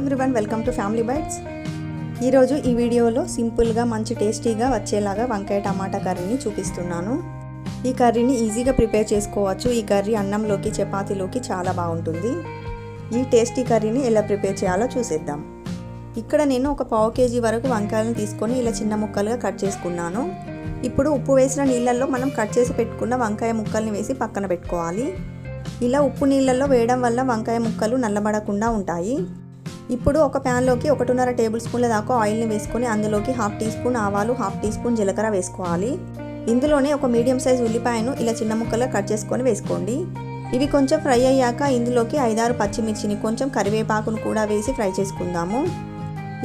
Everyone, welcome to Family Bytes. ఈరోజు ఈ వీడియోలో సింపుల్గా మంచి టేస్టీగా వచ్చేలాగా వంకాయ టమాటా కర్రీని చూపిస్తున్నాను. ఈ కర్రీని ఈజీగా ప్రిపేర్ చేసుకోవచ్చు. ఈ కర్రీ అన్నంలోకి చపాతీలోకి చాలా బాగుంటుంది. ఈ టేస్టీ కర్రీని ఎలా ప్రిపేర్ చేయాలో చూసేద్దాం. ఇక్కడ నేను ఒక పావు కేజీ వరకు వంకాయలను తీసుకొని ఇలా చిన్న ముక్కలుగా కట్ చేసుకున్నాను. ఇప్పుడు ఉప్పు వేసిన నీళ్ళల్లో మనం కట్ చేసి పెట్టుకున్న వంకాయ ముక్కల్ని వేసి పక్కన పెట్టుకోవాలి. ఇలా ఉప్పు నీళ్ళల్లో వేయడం వల్ల వంకాయ ముక్కలు నల్లబడకుండా ఉంటాయి. ఇప్పుడు ఒక ప్యాన్లోకి 1.5 టేబుల్ స్పూన్ల దాకా ఆయిల్ని వేసుకొని అందులోకి 1/2 టీ స్పూన్ ఆవాలు, 1/2 టీ స్పూన్ జీలకర్ర వేసుకోవాలి. ఇందులోనే ఒక మీడియం సైజ్ ఉల్లిపాయను ఇలా చిన్న ముక్కలుగా కట్ చేసుకొని వేసుకోండి. ఇవి కొంచెం ఫ్రై అయ్యాక ఇందులోకి 5-6 పచ్చిమిర్చిని, కొంచెం కరివేపాకును కూడా వేసి ఫ్రై చేసుకుందాము.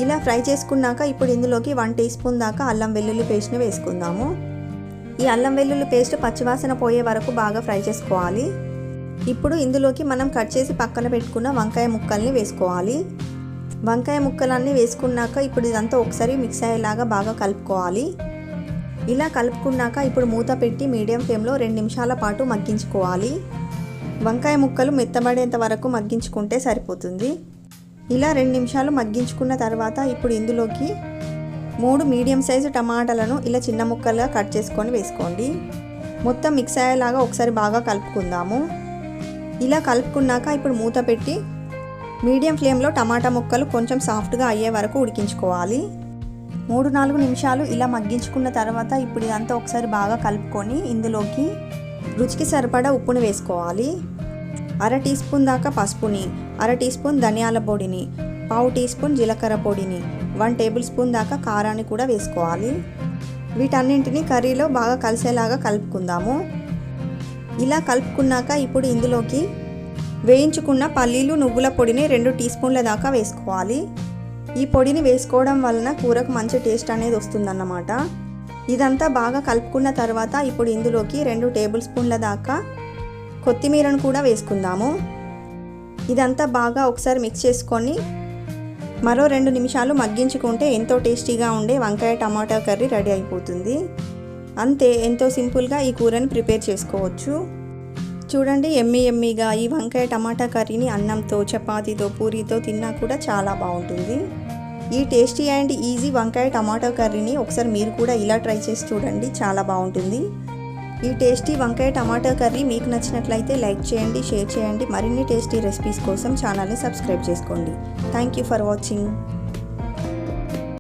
ఇలా ఫ్రై చేసుకున్నాక ఇప్పుడు ఇందులోకి 1 టీ స్పూన్ దాకా అల్లం వెల్లుల్లి పేస్ట్ని వేసుకుందాము. ఈ అల్లం వెల్లుల్లి పేస్ట్ పచ్చివాసన పోయే వరకు బాగా ఫ్రై చేసుకోవాలి. ఇప్పుడు ఇందులోకి మనం కట్ చేసి పక్కన పెట్టుకున్న వంకాయ ముక్కల్ని వేసుకోవాలి. వంకాయ ముక్కలన్నీ వేసుకున్నాక ఇప్పుడు ఇదంతా ఒకసారి మిక్స్ అయ్యేలాగా బాగా కలుపుకోవాలి. ఇలా కలుపుకున్నాక ఇప్పుడు మూత పెట్టి మీడియం ఫ్లేమ్లో 2 నిమిషాల పాటు మగ్గించుకోవాలి. వంకాయ ముక్కలు మెత్తబడేంత వరకు మగ్గించుకుంటే సరిపోతుంది. ఇలా 2 నిమిషాలు మగ్గించుకున్న తర్వాత ఇప్పుడు ఇందులోకి 3 మీడియం సైజు టమాటాలను ఇలా చిన్న ముక్కలుగా కట్ చేసుకొని వేసుకోండి. మొత్తం మిక్స్ అయ్యేలాగా ఒకసారి బాగా కలుపుకుందాము. ఇలా కలుపుకున్నాక ఇప్పుడు మూత పెట్టి మీడియం ఫ్లేమ్లో టమాటా ముక్కలు కొంచెం సాఫ్ట్గా అయ్యే వరకు ఉడికించుకోవాలి. 3-4 నిమిషాలు ఇలా మగ్గించుకున్న తర్వాత ఇప్పుడు ఇదంతా ఒకసారి బాగా కలుపుకొని ఇందులోకి రుచికి సరిపడా ఉప్పుని వేసుకోవాలి. 1/2 టీ స్పూన్ దాకా పసుపుని, 1/2 టీ స్పూన్ ధనియాల పొడిని, 1/2 టీ స్పూన్ జీలకర్ర పొడిని, 1 టేబుల్ స్పూన్ దాకా కారాన్ని కూడా వేసుకోవాలి. వీటన్నింటినీ కర్రీలో బాగా కలిసేలాగా కలుపుకుందాము. ఇలా కలుపుకున్నాక ఇప్పుడు ఇందులోకి వేయించుకున్న పల్లీలు, నువ్వుల పొడిని 2 టీ స్పూన్ల దాకా వేసుకోవాలి. ఈ పొడిని వేసుకోవడం వలన కూరకు మంచి టేస్ట్ అనేది వస్తుందన్నమాట. ఇదంతా బాగా కలుపుకున్న తర్వాత ఇప్పుడు ఇందులోకి 2 టేబుల్ స్పూన్ల దాకా కొత్తిమీరను కూడా వేసుకుందాము. ఇదంతా బాగా ఒకసారి మిక్స్ చేసుకొని మరో 2 నిమిషాలు మగ్గించుకుంటే ఎంతో టేస్టీగా ఉండే వంకాయ టమాటా కర్రీ రెడీ అయిపోతుంది. అంతే, ఎంతో సింపుల్గా ఈ కూరని ప్రిపేర్ చేసుకోవచ్చు. చూడండి, ఎమ్మీగా ఈ వంకాయ టమాటా కర్రీని అన్నంతో, చపాతీతో, పూరీతో తిన్నా కూడా చాలా బాగుంటుంది. ఈ టేస్టీ అండ్ ఈజీ వంకాయ టమాటా కర్రీని ఒకసారి మీరు కూడా ఇలా ట్రై చేసి చూడండి, చాలా బాగుంటుంది. ఈ టేస్టీ వంకాయ టమాటా కర్రీ మీకు నచ్చినట్లయితే లైక్ చేయండి, షేర్ చేయండి. మరిన్ని టేస్టీ రెసిపీస్ కోసం ఛానల్ని సబ్స్క్రైబ్ చేసుకోండి. Thank you for watching.